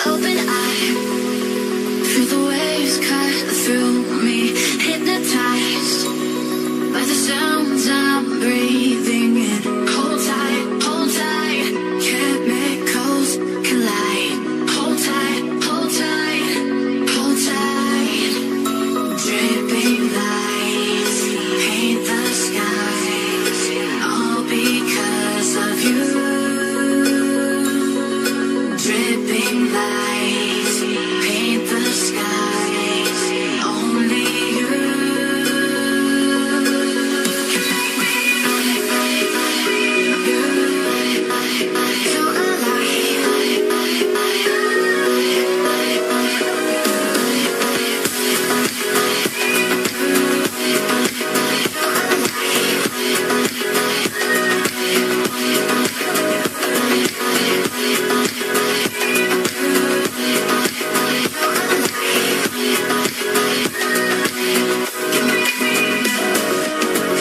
open eye, feel the waves cut through me, hypnotized by the sounds I'm breathing in. Hold tight, chemicals collide. Hold tight, hold tight, hold tight. Dripping lights paint the skies, all because of you. Dripping lights paint the skies, only you.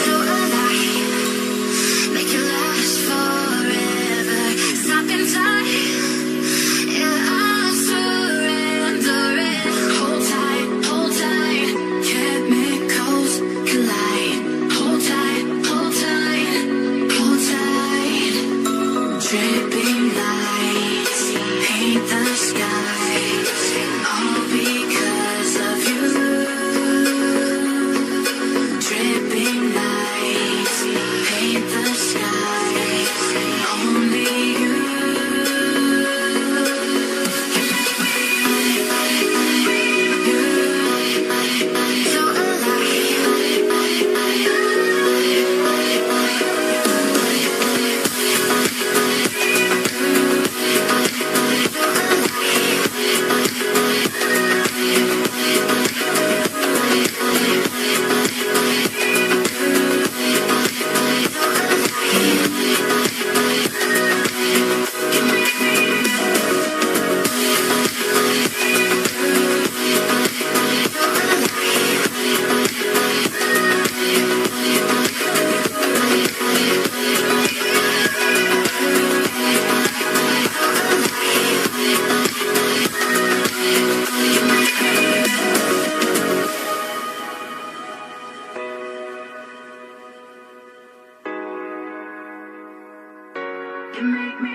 So make it last forever. Stop in time. Yeah, I'm surrendering. Hold tight, chemicals collide. Hold tight, hold tight. Dripping lights paint the skies, all because of you. Dripping lights paint the skies, only you. So you make me.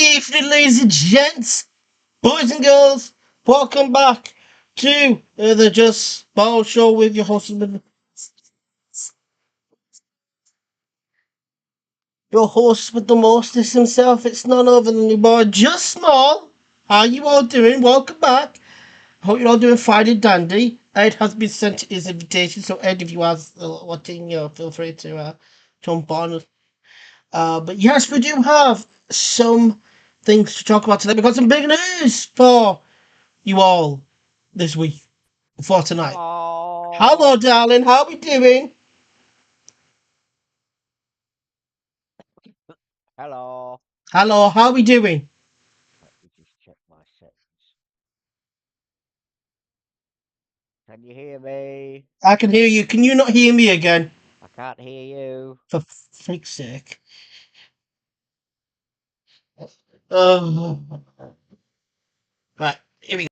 evening, ladies and gents, boys and girls. Welcome back to the Just Ball Show with your host, your host with the mostest himself. It's none other than your boy, Just Small. How you all doing? Welcome back. Hope you're all doing fine and dandy. Ed has been sent his invitation, so Ed, if you are watching, feel free to jump on. But yes, we do have some things to talk about today. We've got some big news for you all this week, for tonight. Hello, Hello. darling. How we doing? Hello. Hello, how we doing? Let me just check my settings. Can you hear me? I can hear you. Can you not hear me again? I can't hear you. For freak's sake. Uh, right, here we go.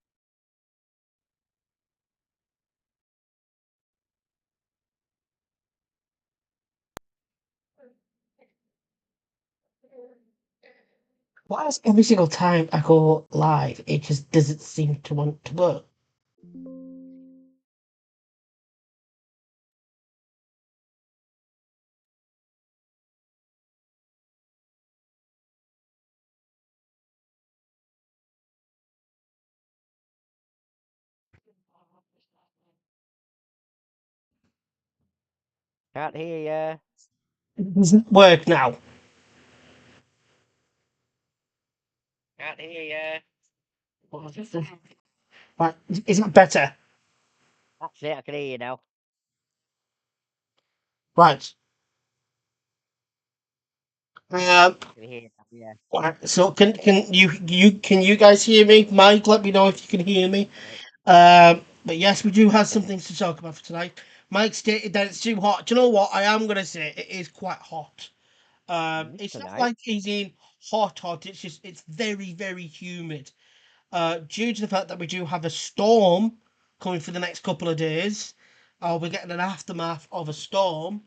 Why is every single time I go live, it just doesn't seem to want to work? Can't hear you. It doesn't work now. Can't hear you. What is it? Right, is that better? That's it. I can hear you now. Right. Um, I can hear you now. Yeah. right, so can you guys hear me? Mike, let me know if you can hear me. Right. But yes, we do have some things to talk about for tonight. Mike stated that it's too hot. Do you know what? I am gonna say it is quite hot. It's not Tonight. like it's in hot. It's just it's very very humid. Due to the fact that we do have a storm coming for the next couple of days. We're getting an aftermath of a storm.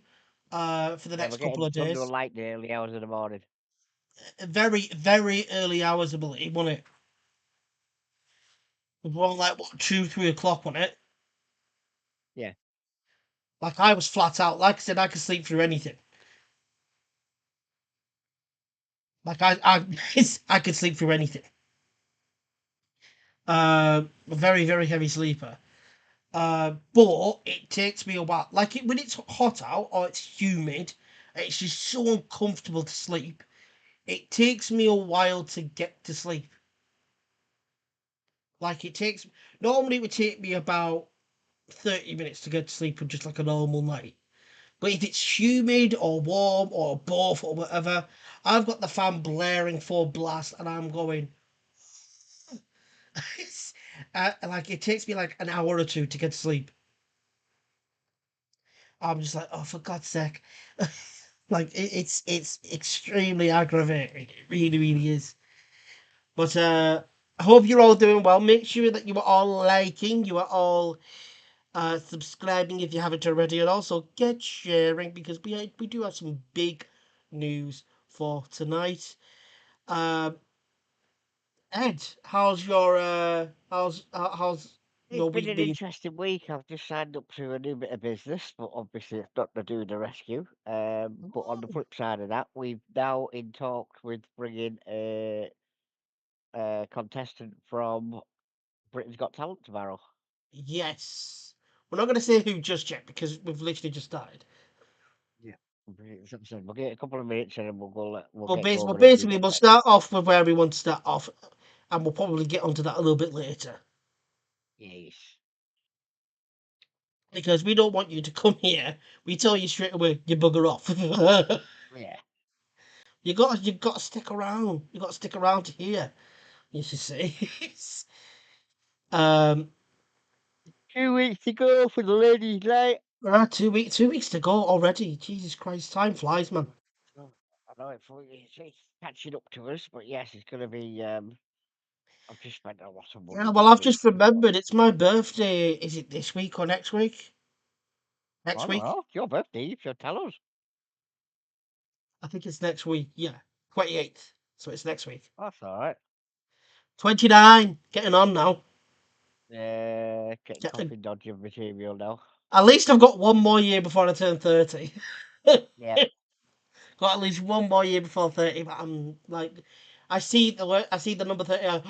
For the Yeah, we're next couple getting of thunder days. and lightning early hours of the morning. Very very early hours, I believe, wasn't it? It was like what 2 3 o'clock, wasn't it? Yeah. Like I was flat out. Like I said, I could sleep through anything. Like I could sleep through anything. A very very heavy sleeper. But it takes me a while. Like when it's hot out or it's humid, it's just so uncomfortable to sleep. It takes me a while to get to sleep. Like it takes normally it would take me about 30 minutes to get to sleep on just like a normal night. But if it's humid or warm or both or whatever, I've got the fan blaring full blast and I'm going. Like it takes me like an hour or two to get to sleep. I'm just like, oh, for God's sake. Like it's extremely aggravating. It really, really is. But I hope you're all doing well. Make sure that you are all liking, you are all subscribing if you haven't already, and also get sharing because we do have some big news for tonight. Um, Ed, how's It's your been week an been? interesting week. I've just signed up to a new bit of business, but obviously it's not to do with the rescue. But on the flip side of that, we've now in talks with bringing a contestant from Britain's Got Talent tomorrow. Yes. We're not going to say who just yet because we've literally just started. Yeah. As I said, we'll get a couple of minutes and then we'll Well, get well, going and do basically, that we'll next. start off with where we want to start off, and we'll probably get onto that a little bit later Yes. because we don't want you to come here. We tell you straight away, you bugger off. Yeah. You got to stick around. You got to stick around to hear. You should say. um, 2 weeks to go for the ladies' night. 2 weeks to go already. Jesus Christ, time flies, man. Oh, I know it's catching up to us, but yes, it's going to be. I've just spent a lot of Yeah, money well, this I've week. just remembered it's my birthday. Is it this week or next week? I Next don't week? know. It's your birthday. You should tell us. I think it's next week. Yeah, 28th. So it's next week. That's all right. 29, getting on now. Getting Get- coffee dodgy material now. At least I've got one more year before I turn 30. Yeah. Got at least one more year before 30, but I'm like, I see the number 30.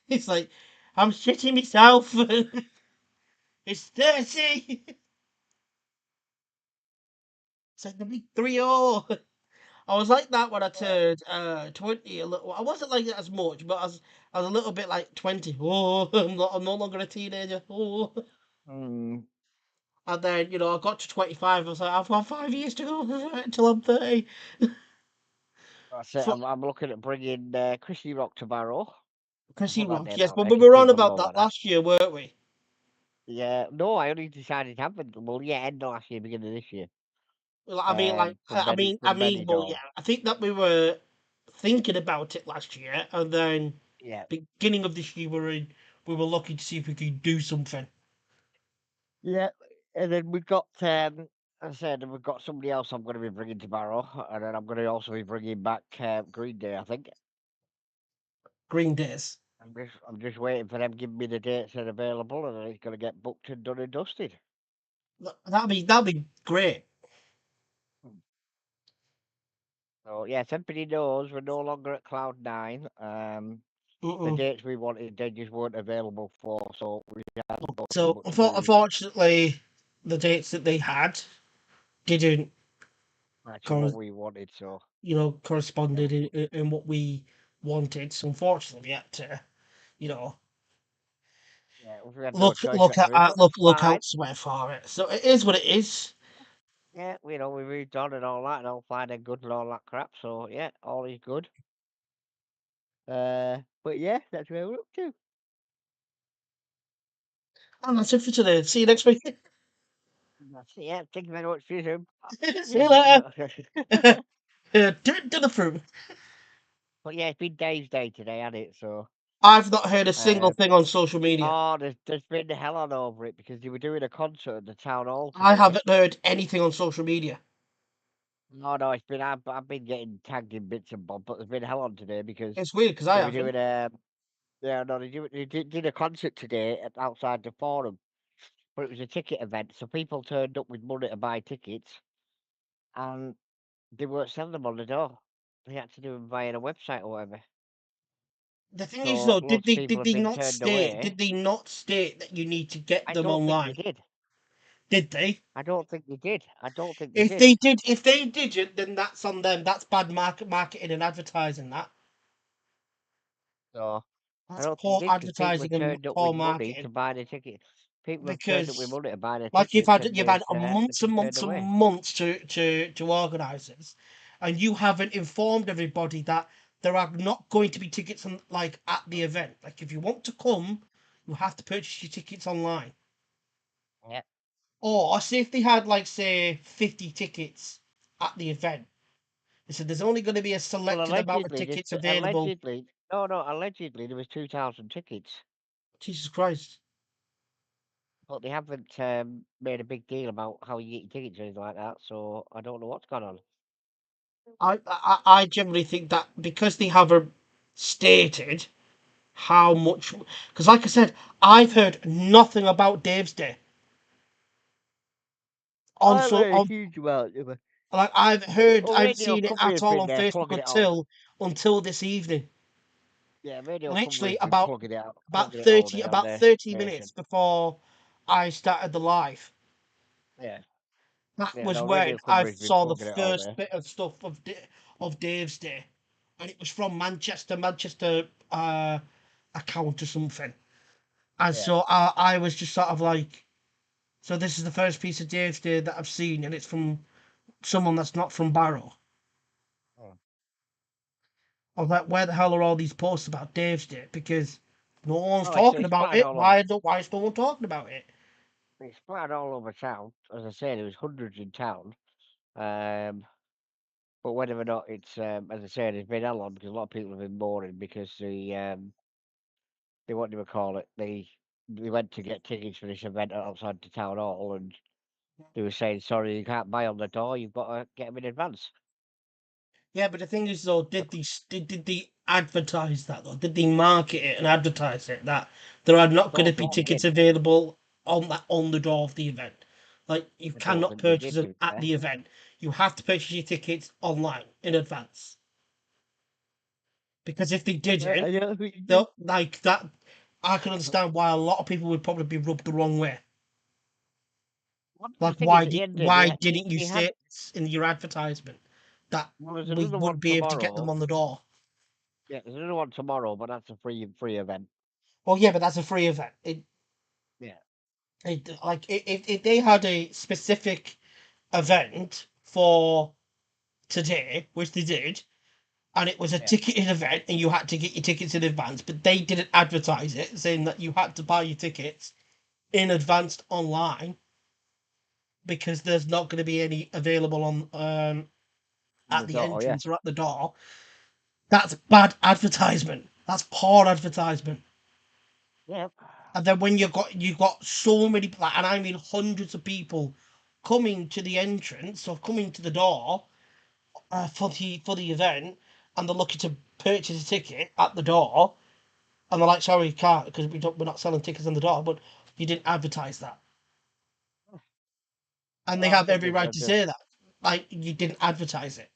It's like, I'm shitting myself. It's 30. It's like the big 3-0. I was like that when I Yeah. turned 20 a little. I wasn't like that as much, but I was a little bit like 20. Oh, I'm no longer a teenager. Oh. Mm, And then, I got to 25. I was like, I've got 5 years to go until I'm 30. that's it. So, I'm looking at bringing Chrissy Rock to Barrow. I Chrissy put that Rock, name yes, out but there we because were on people about know that about that. last year, weren't we? Yeah. No, I only decided to have it. Well, yeah, end of last year, beginning of this year. Well, I mean, like, From well, Benidorm. yeah. I think that we were thinking about it last year, and then Yeah. beginning of this year, we were looking to see if we could do something. Yeah. And then we've got, as I said, we've got somebody else I'm going to be bringing to Barrow, and then I'm going to also be bringing back Green Day, I think. Green Days. I'm just waiting for them giving me the dates that are available, and then it's going to get booked and done and dusted. That'd be great. So yeah, if everybody knows we're no longer at Cloud9. The Mm-mm. dates we wanted, they just weren't available for, so we had So much moving. unfortunately, the dates that they had didn't, Actually, what cor- we wanted, so yeah, corresponded in what we wanted. So unfortunately, we had to, you know, yeah, we had no choice what to do, but look that's fine. elsewhere for it. So it is what it is. Yeah, we moved on and all that, and all fine and good and all that crap. So yeah, all is good. But yeah, that's where we're up to. And that's it for today. See you next week. That's it, yeah, thank you very much for your time. See you later. To the fruit. But yeah, it's been Dave's day today, hasn't it? So I've not heard a single uh, thing on social media. oh, there's been hell on over it because they were doing a concert at the town hall I today. haven't heard anything on social media. No, no, I've been getting tagged in bits and bobs, but there's been hell on today because It's weird because I they were haven't. doing yeah, no, did a concert today outside the forum, but it was a ticket event, so people turned up with money to buy tickets, and they weren't selling them on the door. They had to do them via a website or whatever. The thing is, So though, loads of people did have they been not turned state? away. Did they not state that you need to get I them don't think they online? did. Did they? I don't think they did. I don't think they If did. they did, if they didn't, then that's on them. That's bad marketing and advertising. So I That's don't think poor they did because people advertising had and turned up poor with money marketing. to buy the tickets. People have turned up with Because money to buy the like tickets, and you've had a they've months and been turned months and away. months to organise this, and you haven't informed everybody that there are not going to be tickets on, like at the event. Like if you want to come, you have to purchase your tickets online. Yeah. Or say if they had like say 50 tickets at the event, they said there's only going to be a Well, selected amount of tickets available. allegedly there was 2,000 tickets, Jesus Christ. but they haven't made a big deal about how you get your tickets or anything like that. So I don't know what's gone on. I generally think that because they haven't stated how much, because like I said, I've heard nothing about Dave's Day on I haven't so heard a on huge amount. like I've Radio seen it Company at have all been on there Facebook plugging it all. until this evening. Yeah, Radio Company Literally have been plugging it out, plugging it all day on about their 30 station. minutes before I started the live. Yeah, That yeah. was No, when Radio I Company's been saw the plugging it all first day. bit of stuff of Dave's Day, and it was from Manchester account or something. And Yeah. so I was just sort of like, so this is the first piece of Dave's Day that I've seen, and it's from someone that's not from Barrow. Oh. I was like, where the hell are all these posts about Dave's Day? Because no one's Oh, talking it's about splattered it. all over. Why is no one talking about it? It's splattered all over town. As I said, there was hundreds in town. Um, but whether or not it's, as I said, it's been hell on because a lot of people have been mourning because they what do we call it? They went to get tickets for this event outside the town hall, and they were saying, "Sorry, you can't buy on the door. You've got to get them in advance." Yeah, but the thing is, though, did they advertise that though? Did they market it and advertise it that there are not going to Thought be sort of tickets did. available on the door of the event? Like you I don't cannot think they purchase did, to them be at fair. the event. You have to purchase your tickets online in advance. Because if they I didn't, don't think they did. they'll like that. I can understand why a lot of people would probably be rubbed the wrong way. What the Like thing is, at the end of it, why didn't you they had. say this in your advertisement that Well, there's we another would one be able to get them tomorrow. on the door? Yeah, there's another one tomorrow, but that's a free event. Well, yeah, but that's a free event. Yeah, Like if they had a specific event for today, which they did, and it was a yeah. ticketed event, and you had to get your tickets in advance, but they didn't advertise it, saying that you had to buy your tickets in advance online because there's not going to be any available on In at the the door, yeah. entrance or at the door. That's bad advertisement. That's poor advertisement. Yeah. And then when you got so many, like, and I mean hundreds of people coming to the entrance or coming to the door for the event, and they're looking to purchase a ticket at the door, and they're like, "Sorry, you can't because we're not selling tickets on the door." But you didn't advertise that, and they Well, I have think every that right they're to just. say that. Like you didn't advertise it.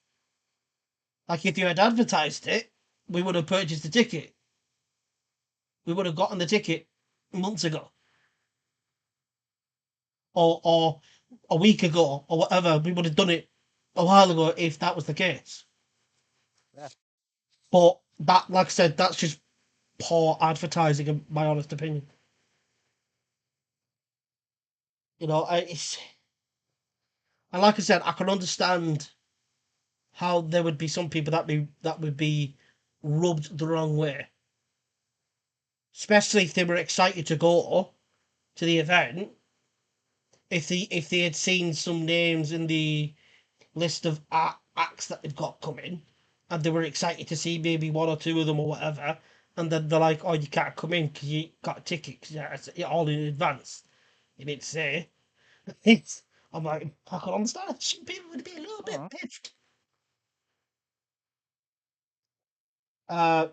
Like if you had advertised it, we would have purchased the ticket. We would have gotten the ticket months ago, or a week ago, or whatever. We would have done it a while ago if that was the case. Yeah. But that, like I said, that's just poor advertising, in my honest opinion. It's and like I said, I can understand how there would be some people that would be rubbed the wrong way, especially if they were excited to go to the event. If they had seen some names in the list of acts that they've got coming, and they were excited to see maybe one or two of them or whatever, and then they're like, "Oh, you can't come in because you got a ticket because it's all in advance." You need to say. It's, I'm like, I can understand. People would be a little bit Mhm. piffed. Uh,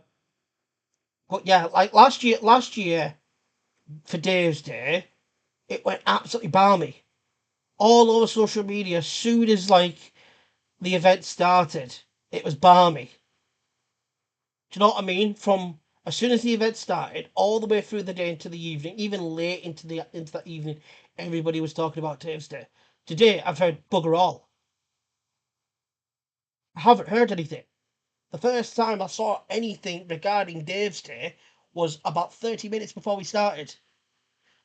but yeah, like last year for Dave's Day, it went absolutely balmy all over social media. As soon as like the event started, it was balmy. Do you know what I mean? From as soon as the event started, all the way through the day into the evening, even late into that evening, everybody was talking about Dave's Day. Today, I've heard bugger all. I haven't heard anything. The first time I saw anything regarding Dave's Day was about 30 minutes before we started,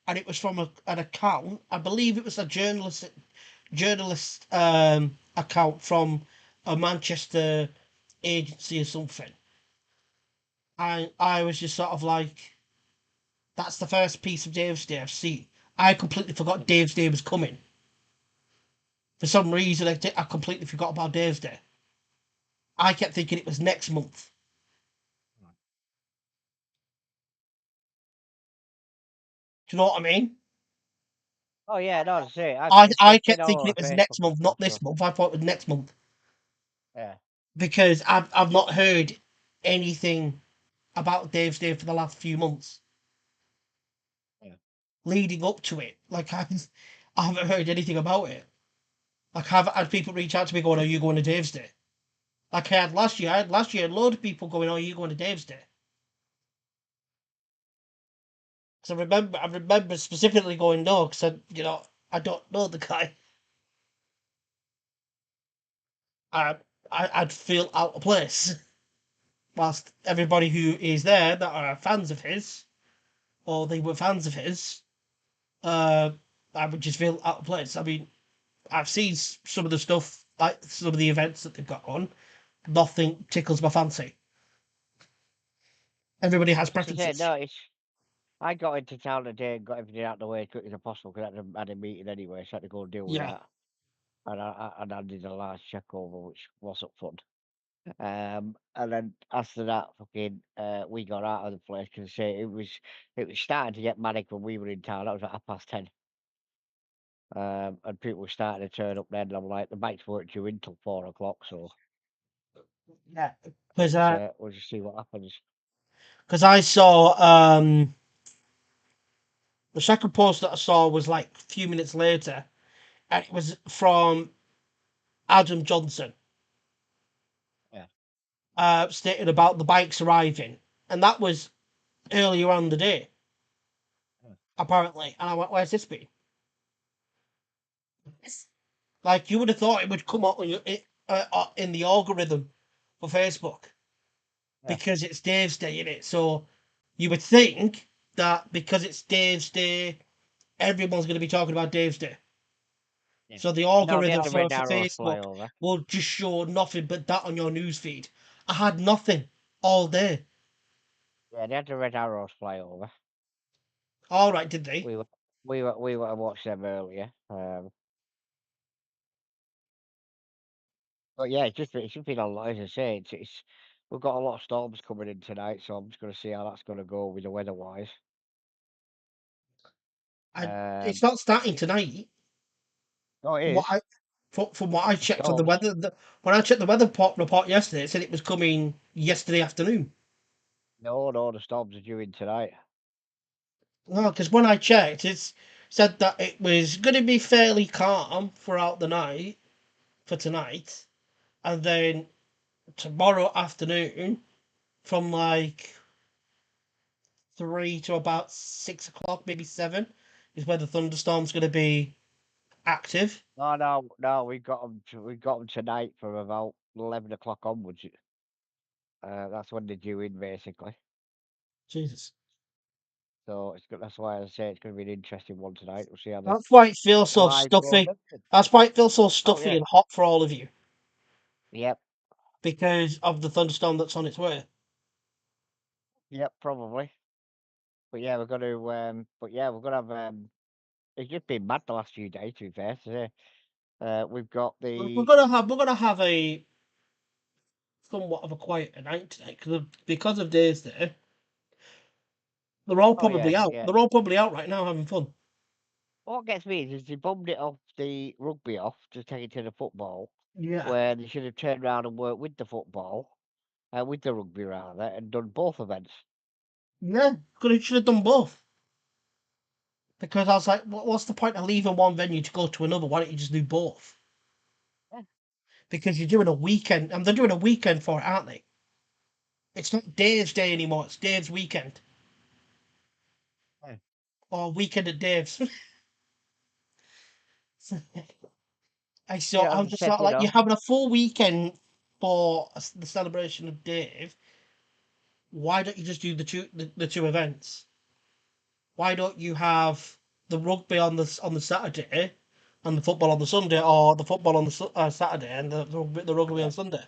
and it was from an account. I believe it was a journalist account from a Manchester agency or something. And I was just sort of like, that's the first piece of Dave's Day I've seen. I completely forgot Dave's Day was coming. For some reason, I completely forgot about Dave's Day. I kept thinking it was next month. Do you know what I mean? Oh yeah, no, to say I, it's I been kept all thinking over it was Facebook next and month, stuff. not this So month. I thought it was next month yeah, because I've not heard anything about Dave's Day for the last few months yeah. leading up to it. Like I haven't heard anything about it. Like I've had people reach out to me going, "Are you going to Dave's Day?" Like I had last year. I had last year a load of people going, "Are you going to Dave's Day?" Because I remember specifically going, "No," because I don't know the guy. I I'd feel out of place. Whilst everybody who is there that are fans of his, or they were fans of his, uh, I would just feel out of place. I mean, I've seen some of the stuff, like some of the events that they've got on. Nothing tickles my fancy. Everybody has As I said, preferences. no, it's. I got into town today and got everything out of the way as quick as possible because I had a meeting anyway, so I had to go and deal with Yeah. that. And I did a large check over, which wasn't fun. And then after that, fucking, we got out of the place because it was starting to get manic when we were in town. That was at 10:30. And people were starting to turn up then. And I'm like, the bikes weren't due in till 4 o'clock, so Yeah, But because we'll just see what happens. I saw the second post that I saw was like a few minutes later, and it was from Adam Johnson, Yeah. stating about the bikes arriving, and that was earlier on the day Yeah. apparently. And I went, "Where's this been?" Like you would have thought it would come up on in the algorithm for Facebook Yeah. because it's Dave's Day in it. So you would think that because it's Dave's Day, everyone's going to be talking about Dave's Day. Yeah. So the No, they algorithm had a red for arrows fly Facebook over. will just show nothing but that on your news feed. I had nothing all day. Yeah, they had the red arrows fly over. All right, did they? We were we were to watch them earlier. But yeah, it's just been a lot. As I say, it's we've got a lot of storms coming in tonight, so I'm just going to see how that's going to go with the weather wise. I, it's Um, not starting tonight. oh, it From what is I from what I the checked on the storms. weather, when I checked the weather report yesterday, it said it was coming yesterday afternoon. No, the storms are due in tonight. No, because when I checked, it said that it was going to be fairly calm throughout the night for tonight, and then tomorrow afternoon from like 3 to about 6 o'clock, maybe 7, is where the thunderstorm's going to be active. No, we got them tonight from about 11 o'clock onwards. That's when they're due in, basically. Jesus, So that's why I say it's going to be an interesting one tonight. We'll see how the that's why it feels so live stuffy. broadcast. That's why it feels so Oh stuffy yeah, and hot for all of you yep, because of the thunderstorm that's on its way. yep, probably. But yeah, we're going to. But yeah, we're going to have. It's just been mad the last few days. To be fair, to say. We've got the. We're gonna have a somewhat of a quieter night tonight because of days there. They're all Oh yeah, probably out. yeah. They're all probably out right now having fun. What gets me is they bummed it off the rugby off to take it to the football, Yeah, where they should have turned around and worked with the football, with the rugby rather, and done both events. yeah. Should have done both. Because I was like, what's the point of leaving one venue to go to another? Why don't you just do both? Yeah, Because you're doing a weekend, and they're doing a weekend for it, aren't they? It's not Dave's Day anymore. It's Dave's weekend yeah. or weekend at Dave's. Yeah, as I'm I just said, sort of you like you're know. having a full weekend for the celebration of Dave. Why don't you just do the two events? Why don't you have the rugby on the Saturday and the football on the Sunday, or the football on the Saturday and the rugby Yeah. on Sunday?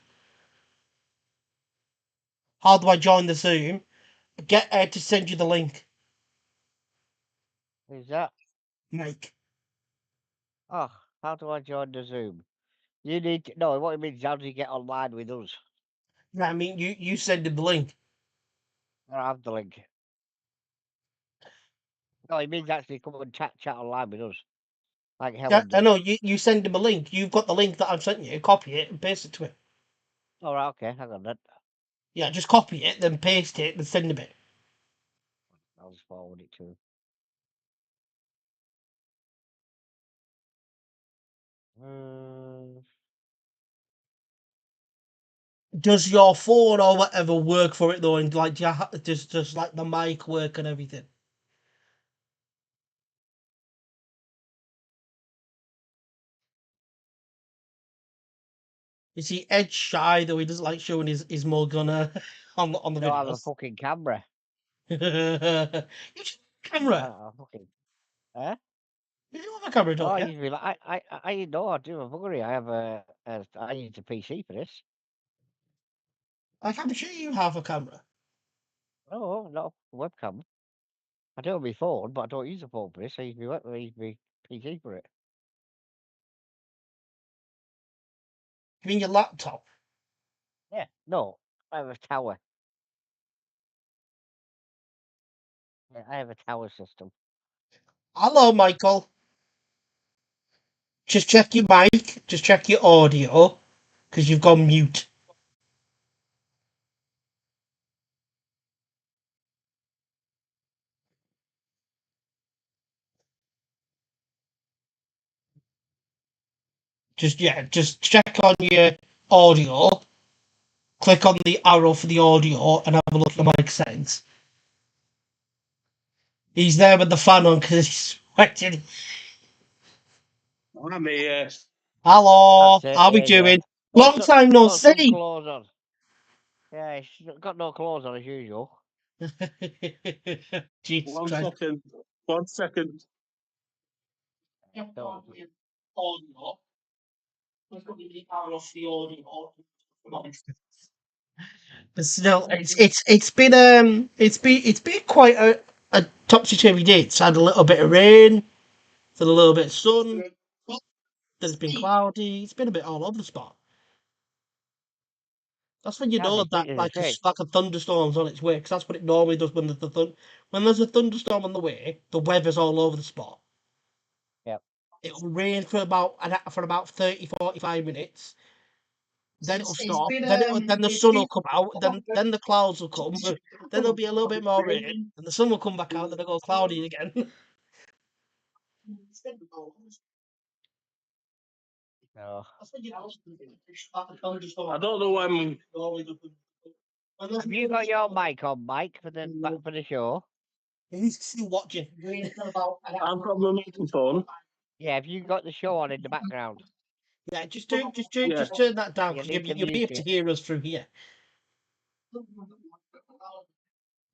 How do I join the Zoom? Get Ed to send you the link, Is that? Mike. Oh, how do I join the Zoom? You need to, no. What it means is how do you get online with us? I mean, you send him the link. I don't have the link. No, it means actually come and chat online with us, like Yeah, Helen I does. know. You send him a link. You've got the link that I've sent you. Copy it and paste it to him. All right, okay, hang on then. Yeah, just copy it, then paste it, and send him it. I'll just forward it to him. Uh, Does your phone or whatever work for it though? And like, just like the mic work and everything? You see, Ed's shy though. He doesn't like showing his mug on on the I don't have a videos. fucking camera. You should have a I camera. don't have a fucking. Eh? You do have a camera, Oh, don't I you? usually like I didn't know I do. I'm hungry. I have I use a PC for this. Like, I'm sure you have a camera. Oh, no webcam. I do have my phone, but I don't use a phone for this. I use my PC for it. You mean your laptop? Yeah. No, I have a tower. Yeah, I have a tower system. Hello, Michael. Just check your mic. Just check your audio, because you've gone mute. just check on your audio, click on the arrow for the audio, and have a look at the mic settings. He's there with the fan on because he's sweating. I'm here. Hello, That's it. how we Here's you. doing? Long time no Put some see. clothes on. Yeah, she's got no clothes on as usual. Jesus One Christ. second. 1 second. Don't. Audio. Let's go with the arrow for the audio. But still, it's been quite a topsy turvy day. It's had a little bit of rain, then a little bit of sun, then it's been cloudy. It's been a bit all over the spot. That's when you Can know be that quick as a train. like a thunderstorm's on its way, because that's what it normally does when when there's a thunderstorm on the way. The weather's all over the spot. Yep. It'll rain for about 30-45 minutes. Then it'll stop. Then the sun will come out. Then the clouds will come. Then there'll be a little bit more rain, and the sun will come back out. Then it'll go cloudy again. No. I don't know when. Have you got your mic on, Mike, for the show? He's still watching. I've got my microphone. Yeah, have you got the show on in the background? Yeah, Yeah. just turn that down You because need to you'll be mute able to it. hear us through here.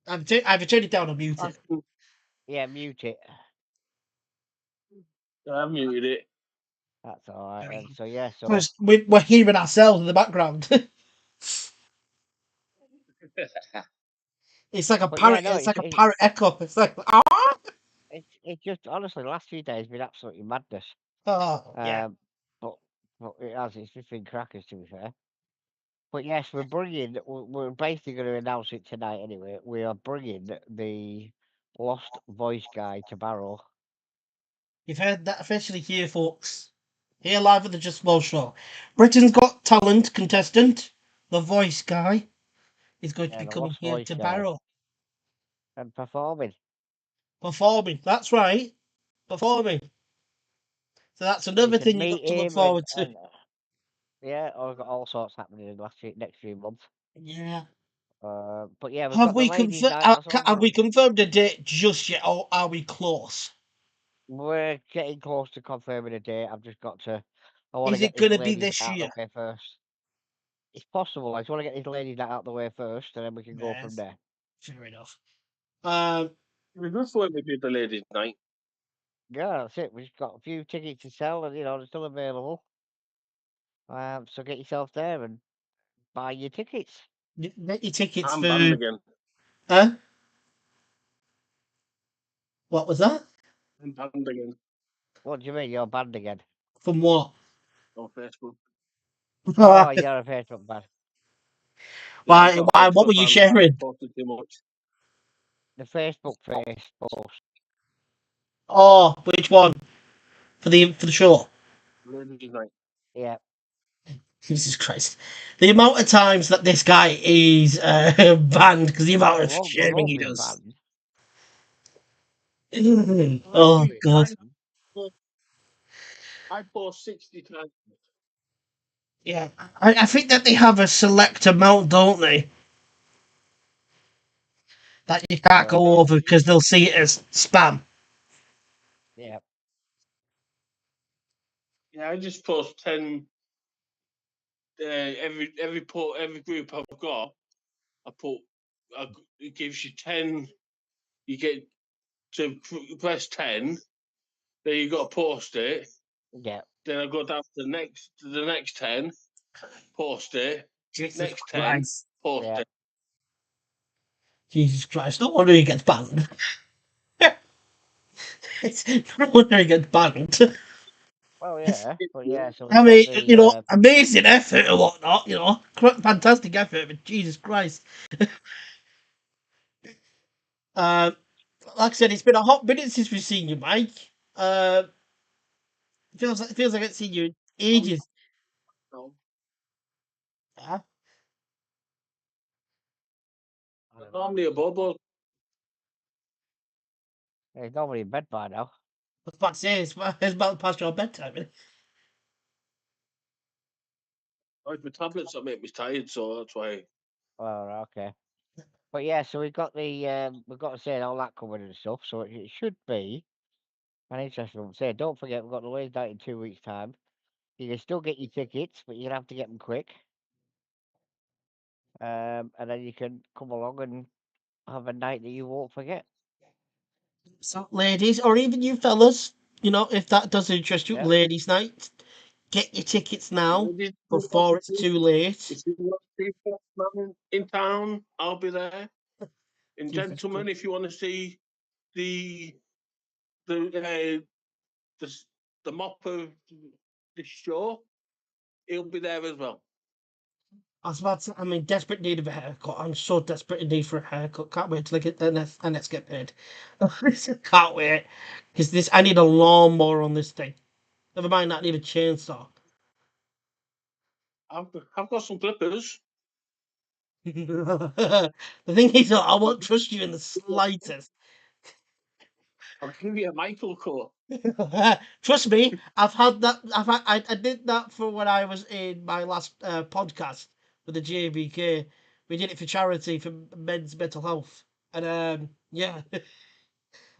I've turned it down and mute it. Yeah, mute it. I've muted it. That's all right. And so yeah, so Because we're hearing ourselves in the background. It's like a but yeah, parrot. no, It's like a parrot echo. It's like ah. it's just honestly, the last few days been absolutely madness. Oh yeah. But it's just been crackers to be fair. But yes, we're basically going to announce it tonight anyway. We are bringing the lost voice guy to Barrow. You've heard that officially here, folks. Here live at the Just Small Show. Britain's Got Talent contestant, the voice guy, is going to Yeah, be the coming lost here voice to guy Barrow. and performing. Performing. That's right. Performing. So that's You another can thing you've meet got to look him forward to. and yeah, I've got all sorts happening in the next few months. Yeah. But yeah, we've got the ladies' night as Have well. we confirmed a date just yet, or are we close? We're getting close to confirming a date. I've just got to. I want to Is get it this going to be ladies' this night out year? of the way first. It's possible. I just want to get this ladies' night out of the way first, and then we can go from Yes. there. Fair enough. Um, We've got when we did the ladies' night. Yeah, that's it. We've just got a few tickets to sell, and they're still available. So get yourself there and buy your tickets. get your tickets I'm for. banned again. Huh? What was that? I'm banned again What do you mean? You're banned again? From what? on Facebook. Oh, you're a Facebook ban. Yeah, I've Why? got Why? What Facebook were you banned. I sharing? posted too much. The Facebook face post. Oh, which one? For the show? Ladies' night. Yeah. Jesus Christ! The amount of times that this guy is banned because the amount Well, of we sharing won't he be does. banned. Oh God! I post 60 times. Yeah, I think that they have a select amount, don't they? That you can't So go over because they'll see it as spam. yeah. Yeah, I just post 10. Every group I've got, I put. It gives you 10. You get to press 10. Then you got to post it. Yeah. Then I go down to the next 10. Post it. Jesus Next 10. Christ! Post Yeah. it. Jesus Christ! No wonder he gets banned. It's no wonder he gets banned. Well, yeah. But yeah, so we've I got mean, the amazing effort or whatnot, fantastic effort, but Jesus Christ. Um, like I said, it's been a hot minute since we've seen you, Mike. It feels like I haven't seen you in ages. Yeah. I don't know. Normally a bubble. He's normally in bed by now. I was about to say, it's about past your bedtime. Isn't it? It's my tablets that make me tired, so that's why. Oh, okay. But yeah, so we've got to say all that covered and stuff. So it should be an interesting one. Say, don't forget we've got the ladies' night in 2 weeks' time. You can still get your tickets, but you're gonna have to get them quick. And then you can come along and have a night that you won't forget. So, ladies, or even you fellas, if that does interest you, Yeah. ladies' night, get your tickets now Ladies, before it's too late. if you want to see Postman in town, I'll be there. And If it's gentlemen, good. if you want to see the the the the mop of the show, he'll be there as well. I was about to, I'm in desperate need of a haircut. I'm so desperate in need for a haircut. Can't wait till I get and let's get paid. Can't wait. Because I need a lawnmower on this thing. Never mind that, I need a chainsaw. I've got some clippers. The thing is, I won't trust you in the slightest. I'll give you a Michael cut. Trust me, I've had that. I did that for when I was in my last podcast with the JBK. We did it for charity for men's mental health, and yeah,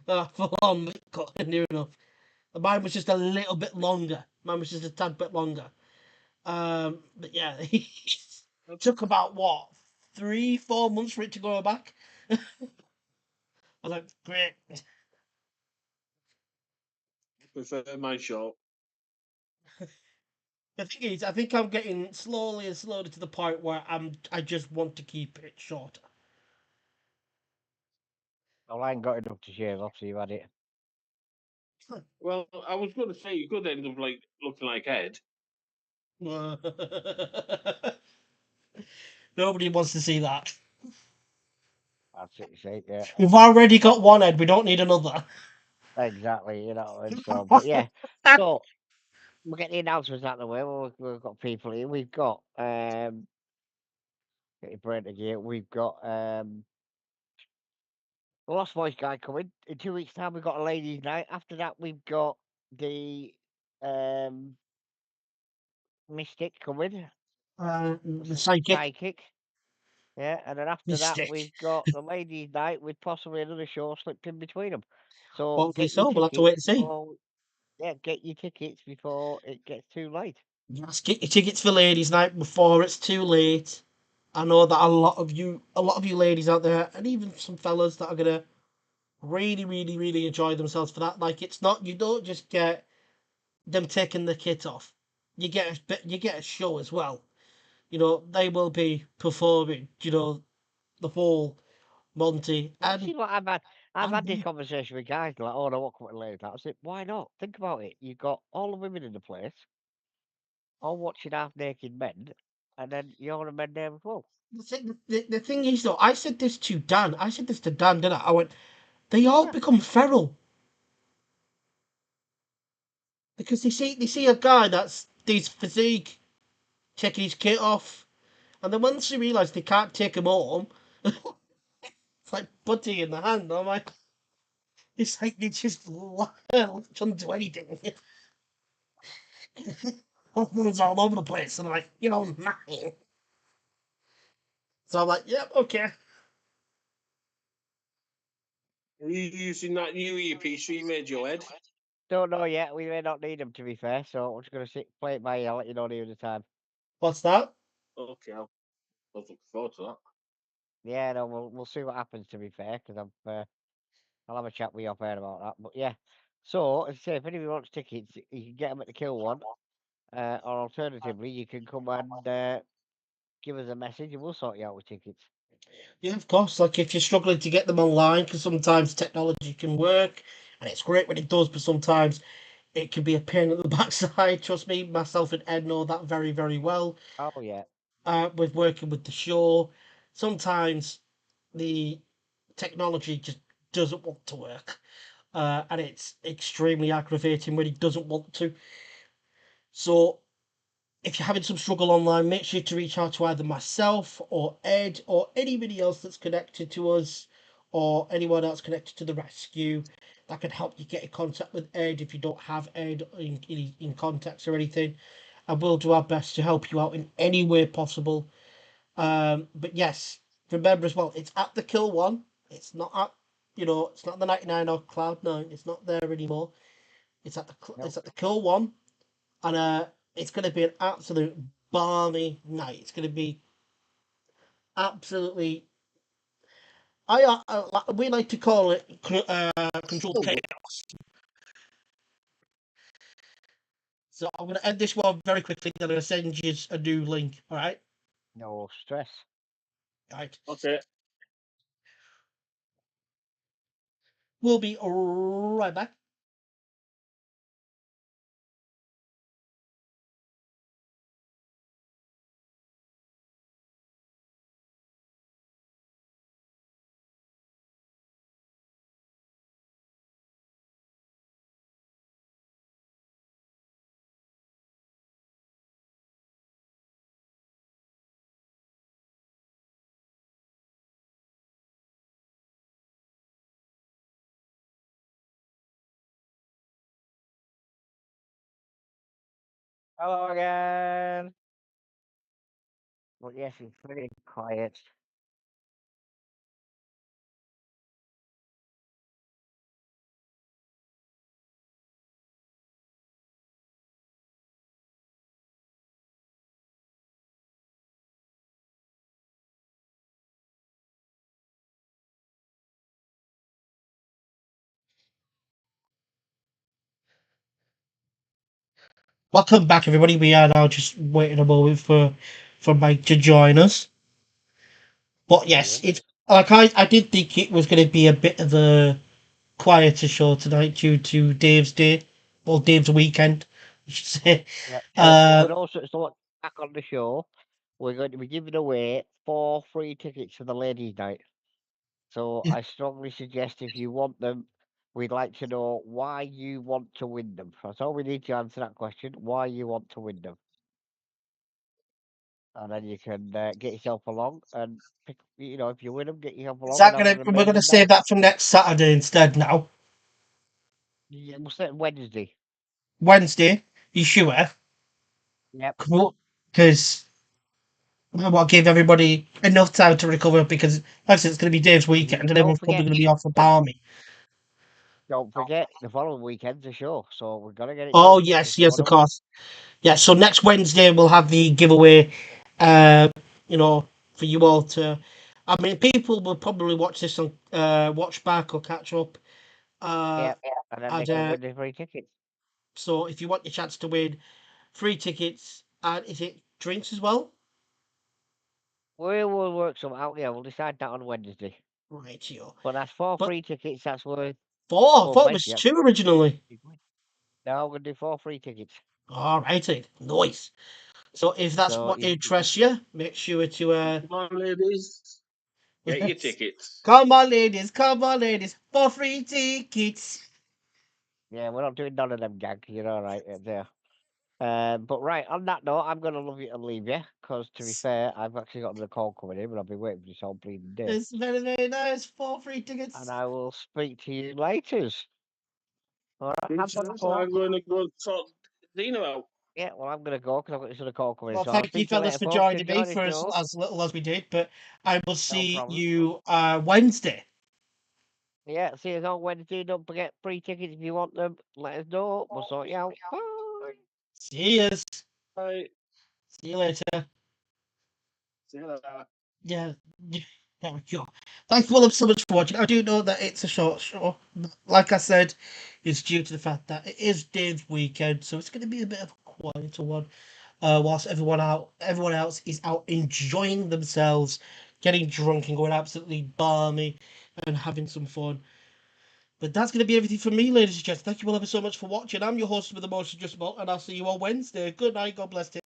full on cut near enough. Mine was just a little bit longer. Mine was just a tad bit longer. But yeah, it took about what 3, 4 months for it to grow back. I was like, great. Prefer my short. The thing is, I think I'm getting slowly and slowly to the point where I just want to keep it shorter. Well, I ain't got enough to shave off, so you had it. Well, I was going to say you could end up like looking like Ed. Nobody wants to see that. That's it, you see. Yeah. We've already got one head. We don't need another. Exactly, and so, but yeah. So we'll get the announcements out of the way. We've got people here. We've got get your brain again. We've got the Lost Voice guy coming in 2 weeks' time. We've got a ladies' night. After that, we've got the um Mystic coming, The psychic psychic. Yeah, and then after that, mistake. we've got the ladies' night with possibly another show slipped in between them. So Hopefully get your so. We'll have to wait tickets and see. before, yeah, get your tickets before it gets too late. Just get your tickets for ladies' night before it's too late. I know that a lot of you ladies out there, and even some fellas that are gonna really, really, really enjoy themselves for that. Like it's not, you don't just get them taking the kit off. You get a show as well. They will be performing. The whole Monty Well, see, what I've and had this me. conversation with guys like, oh, no, what coming late? I said, why not? Think about it. You've got all the women in the place, all watching half naked men, and then you're a men there as well. The thing is though, I said this to Dan. I said this to Dan, didn't I? I went, they all Yeah. become feral because they see a guy that's his physique taking his kit off, and then once they realise they can't take him home, it's like putty in the hand. I'm like, it's like they just shouldn't do anything. Hormones all over the place, and I'm like, nothing. So I'm like, yep, okay. Are you using that new earpiece you made, your Ed? Don't know yet. We may not need them, to be fair. So we're just going to play it by ear. I'll let you know near the time. What's that? Okay, I was looking forward to that. Yeah, no, we'll see what happens, to be fair, because I'll have a chat with you off air about that. But yeah. So, as I say, if anybody wants tickets, you can get them at the Kill One. Or alternatively, you can come and give us a message and we'll sort you out with tickets. Yeah, of course. Like if you're struggling to get them online, because sometimes technology can work, and it's great when it does, but sometimes it can be a pain in the backside. Trust me, myself and Ed know that very, very well. Oh, yeah. With working with the show, sometimes the technology just doesn't want to work, and it's extremely aggravating when it doesn't want to. So if you're having some struggle online, make sure to reach out to either myself or Ed or anybody else that's connected to us or anyone else connected to the rescue that can help you get in contact with Ed if you don't have Ed in contacts or anything. and we'll do our best to help you out in any way possible. But yes, remember as well, it's at the Kill One. It's not at, it's not the 99 or Cloud9. It's not there anymore. It's No. at the Kill One, and it's going to be an absolute balmy night. It's going to be absolutely. We like to call it controlled chaos. So I'm going to end this one very quickly. Then I'm going to send you a new link. All right. No stress. All right. Okay. We'll be right back. Hello again. But yes, it's very quiet. Welcome back, everybody. We are now just waiting a moment for Mike to join us. But yes, Brilliant. it's like I did think it was going to be a bit of a quieter show tonight due to Dave's day, or Dave's weekend, I should say. Yeah. Uh, But also, so back on the show, we're going to be giving away 4 free tickets for the ladies' night. So I strongly suggest if you want them, we'd like to know why you want to win them. That's all we need to answer that question. Why you want to win them, and then you can get yourself along and pick. If you win them, get yourself is along and that have gonna? an We're gonna amazing save night. that for next Saturday instead. Now Yeah, we'll say Wednesday. Wednesday. You sure? Yep. Because I want to give everybody enough time to recover because, like I said, it's going to be Dave's weekend and Don't everyone's probably forget. going to be off for Barmy. Don't forget the following weekend's a show, so we've got to get it Oh done yes, if we yes, want of to win. course. Yeah, so next Wednesday we'll have the giveaway. You know, for you all to. I mean, people will probably watch this on watch back or catch up. Uh, Yep. And then they and can win the free tickets. so if you want your chance to win free tickets and is it drinks as well? We will work some out. Yeah, we'll decide that on Wednesday. Right, you. But that's four But free tickets. That's worth four, I go thought it play. was Yep. two originally. Now we're gonna do 4 free tickets. All righty, nice. So if that's So what you interests you, make sure to Come on, ladies. Get your tickets. come on, ladies, for free tickets. yeah, we're not doing none of them gags. You're all right there. But right on that note, I'm gonna love you and leave you because to be fair, I've actually got another call coming in, but I've been waiting for this whole bleeding day. It's very, very nice. For free And tickets. I will speak to you later. All right, have fun, I'm folks. going to go sort Dina out. Yeah, well, I'm gonna go because I've got this other call coming in. Well, So I'll thank you, speak to you fellas, later, for folks. joining me Enjoy the for show. as little as we did. But I will No see problem. you Wednesday. Yeah, see us on Wednesday. Don't forget free tickets if you want them. Let us know. We'll sort you out. Bye. See you. Bye. See you later. See you later. Yeah. There we go. Thank you all so much for watching. I do know that it's a short show. Like I said, it's due to the fact that it is Dave's weekend, so it's going to be a bit of a quieter one. Whilst everyone else is out enjoying themselves, getting drunk and going absolutely balmy and having some fun. But that's going to be everything from me, ladies and gents. Thank you all ever so much for watching. I'm your host with the most adjustable, and I'll see you on Wednesday. Good night. God bless you.